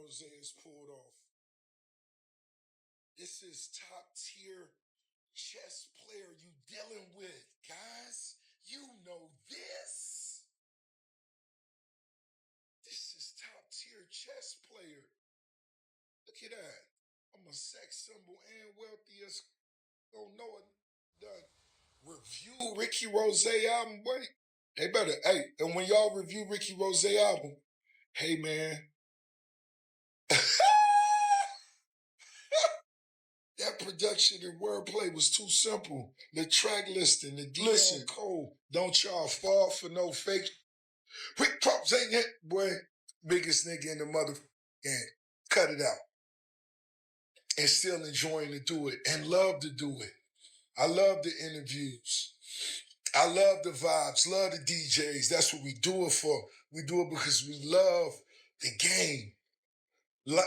Rose has pulled off. This is top tier chess player you dealing with, guys. You know this. This is top tier chess player. Look at that. I'm a sex symbol and wealthiest. Don't know it. Done. Review Ricky Rose album. Wait. They better. Hey, and when y'all review Ricky Rose album, hey man. That production and wordplay was too simple. The track listing, the listen, Cole, don't y'all fall for no fake. Rick Props ain't it, boy. Biggest nigga in the mother game. Cut it out. And still enjoying to do it and love to do it. I love the interviews. I love the vibes, love the DJs. That's what we do it for. We do it because we love the game.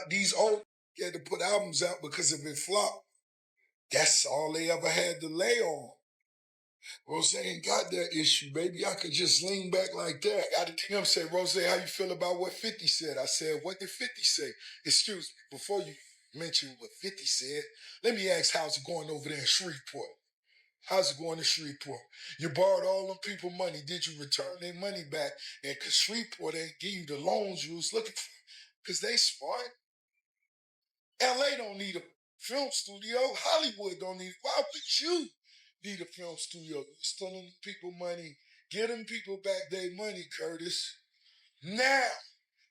These old had to put albums out because if it flopped, that's all they ever had to lay on. Rose ain't got that issue, baby. I could just lean back like that. I did him say, Rose, how you feel about what 50 said? I said, what did 50 say? Excuse me, before you mention what 50 said, let me ask how's it going over there in Shreveport? How's it going in Shreveport? You borrowed all them people money. Did you return their money back? And because Shreveport ain't give you the loans you was looking for, because they smart. LA don't need a film studio. Hollywood don't need. Why would you need a film studio? You're stealing people money. Get them people back their money, Curtis. Now,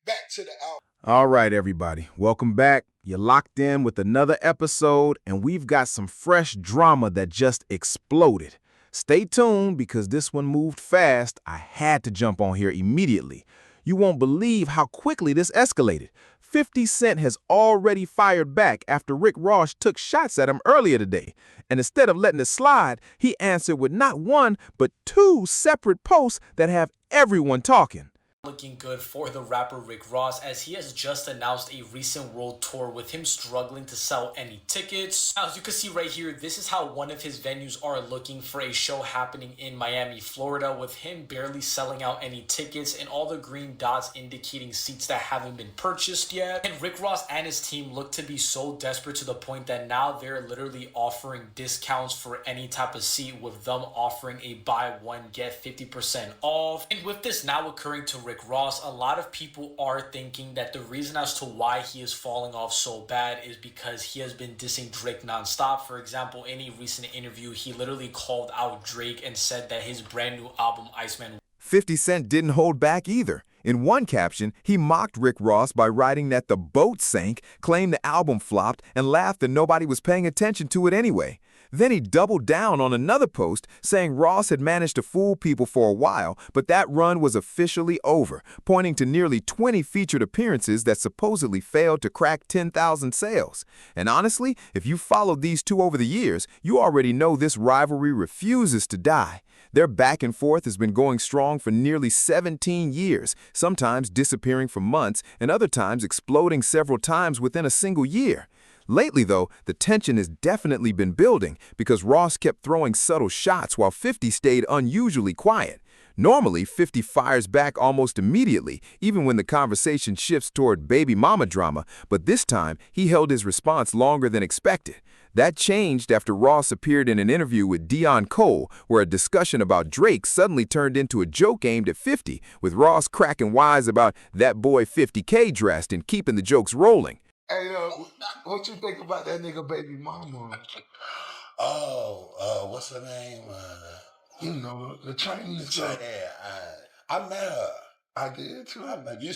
back to the album. All right, everybody. Welcome back. You're locked in with another episode, and we've got some fresh drama that just exploded. Stay tuned because this one moved fast. I had to jump on here immediately. You won't believe how quickly this escalated. 50 Cent has already fired back after Rick Ross took shots at him earlier today. And instead of letting it slide, he answered with not one, but two separate posts that have everyone talking. Looking good for the rapper Rick Ross, as he has just announced a recent world tour with him struggling to sell any tickets. Now, as you can see right here, this is how one of his venues are looking for a show happening in Miami, Florida, with him barely selling out any tickets and all the green dots indicating seats that haven't been purchased yet. And Rick Ross and his team look to be so desperate to the point that now they're literally offering discounts for any type of seat, with them offering a buy one get 50% off. And with this now occurring to Rick Ross, a lot of people are thinking that the reason as to why he is falling off so bad is because he has been dissing Drake nonstop. For example, in a recent interview, he literally called out Drake and said that his brand new album, Iceman. 50 Cent didn't hold back either. In one caption, he mocked Rick Ross by writing that the boat sank, claimed the album flopped, and laughed that nobody was paying attention to it anyway. Then he doubled down on another post, saying Ross had managed to fool people for a while, but that run was officially over, pointing to nearly 20 featured appearances that supposedly failed to crack 10,000 sales. And honestly, if you followed these two over the years, you already know this rivalry refuses to die. Their back and forth has been going strong for nearly 17 years, sometimes disappearing for months and other times exploding several times within a single year. Lately, though, the tension has definitely been building because Ross kept throwing subtle shots while 50 stayed unusually quiet. Normally, 50 fires back almost immediately, even when the conversation shifts toward baby mama drama, but this time he held his response longer than expected. That changed after Ross appeared in an interview with Dion Cole, where a discussion about Drake suddenly turned into a joke aimed at 50, with Ross cracking wise about that boy 50K dressed and keeping the jokes rolling. Hey, what you think about that nigga baby mama? What's her name? You know, the Chinese girl. Yeah, I met her. I did too. I met you.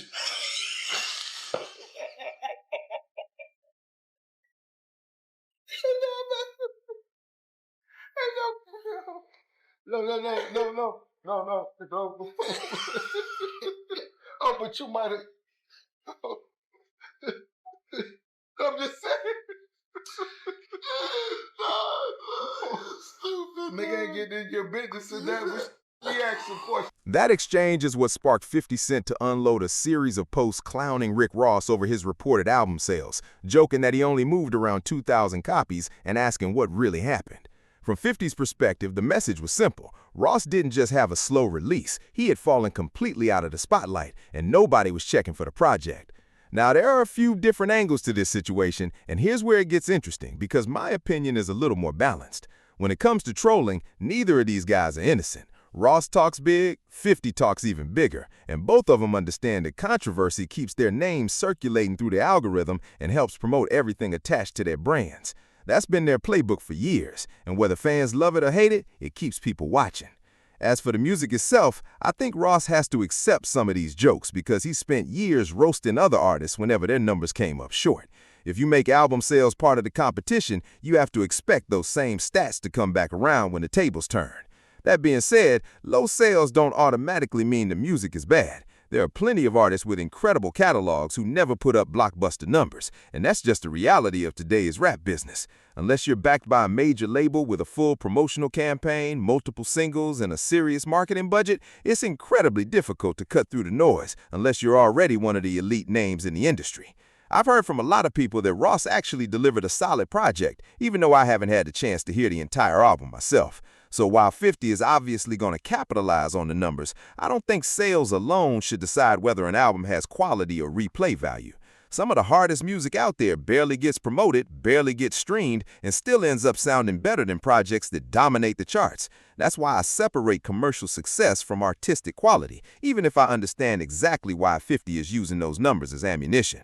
No. Oh, but you might have. I'm just saying. Nigga ain't getting in your business and that was reaction question. That exchange is what sparked 50 Cent to unload a series of posts clowning Rick Ross over his reported album sales, joking that he only moved around 2,000 copies and asking what really happened. From 50's perspective, the message was simple. Ross didn't just have a slow release, he had fallen completely out of the spotlight, and nobody was checking for the project. Now, there are a few different angles to this situation, and here's where it gets interesting because my opinion is a little more balanced. When it comes to trolling, neither of these guys are innocent. Ross talks big, 50 talks even bigger, and both of them understand that controversy keeps their names circulating through the algorithm and helps promote everything attached to their brands. That's been their playbook for years, and whether fans love it or hate it, it keeps people watching. As for the music itself, I think Ross has to accept some of these jokes because he spent years roasting other artists whenever their numbers came up short. If you make album sales part of the competition, you have to expect those same stats to come back around when the tables turn. That being said, low sales don't automatically mean the music is bad. There are plenty of artists with incredible catalogs who never put up blockbuster numbers, and that's just the reality of today's rap business. Unless you're backed by a major label with a full promotional campaign, multiple singles, and a serious marketing budget, it's incredibly difficult to cut through the noise unless you're already one of the elite names in the industry. I've heard from a lot of people that Ross actually delivered a solid project, even though I haven't had the chance to hear the entire album myself. So while 50 is obviously going to capitalize on the numbers, I don't think sales alone should decide whether an album has quality or replay value. Some of the hardest music out there barely gets promoted, barely gets streamed, and still ends up sounding better than projects that dominate the charts. That's why I separate commercial success from artistic quality, even if I understand exactly why 50 is using those numbers as ammunition.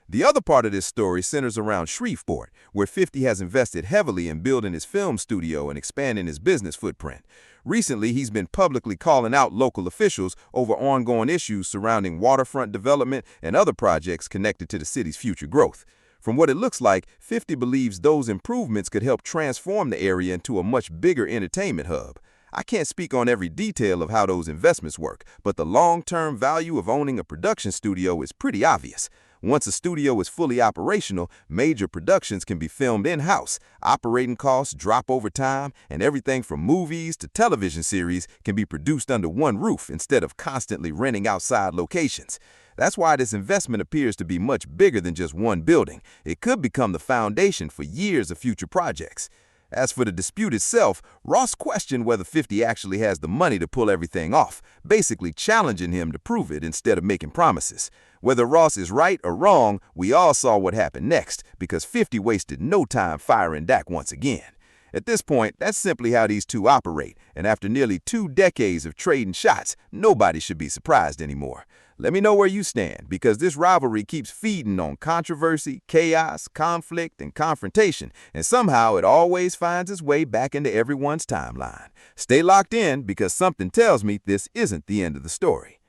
The other part of this story centers around Shreveport, where 50 has invested heavily in building his film studio and expanding his business footprint. Recently, he's been publicly calling out local officials over ongoing issues surrounding waterfront development and other projects connected to the city's future growth. From what it looks like, 50 believes those improvements could help transform the area into a much bigger entertainment hub. I can't speak on every detail of how those investments work, but the long-term value of owning a production studio is pretty obvious. Once a studio is fully operational, major productions can be filmed in-house, operating costs drop over time, and everything from movies to television series can be produced under one roof instead of constantly renting outside locations. That's why this investment appears to be much bigger than just one building. It could become the foundation for years of future projects. As for the dispute itself, Ross questioned whether 50 actually has the money to pull everything off, basically challenging him to prove it instead of making promises. Whether Ross is right or wrong, we all saw what happened next, because 50 wasted no time firing Dak once again. At this point, that's simply how these two operate, and after nearly 2 decades of trading shots, nobody should be surprised anymore. Let me know where you stand, because this rivalry keeps feeding on controversy, chaos, conflict, and confrontation, and somehow it always finds its way back into everyone's timeline. Stay locked in, because something tells me this isn't the end of the story.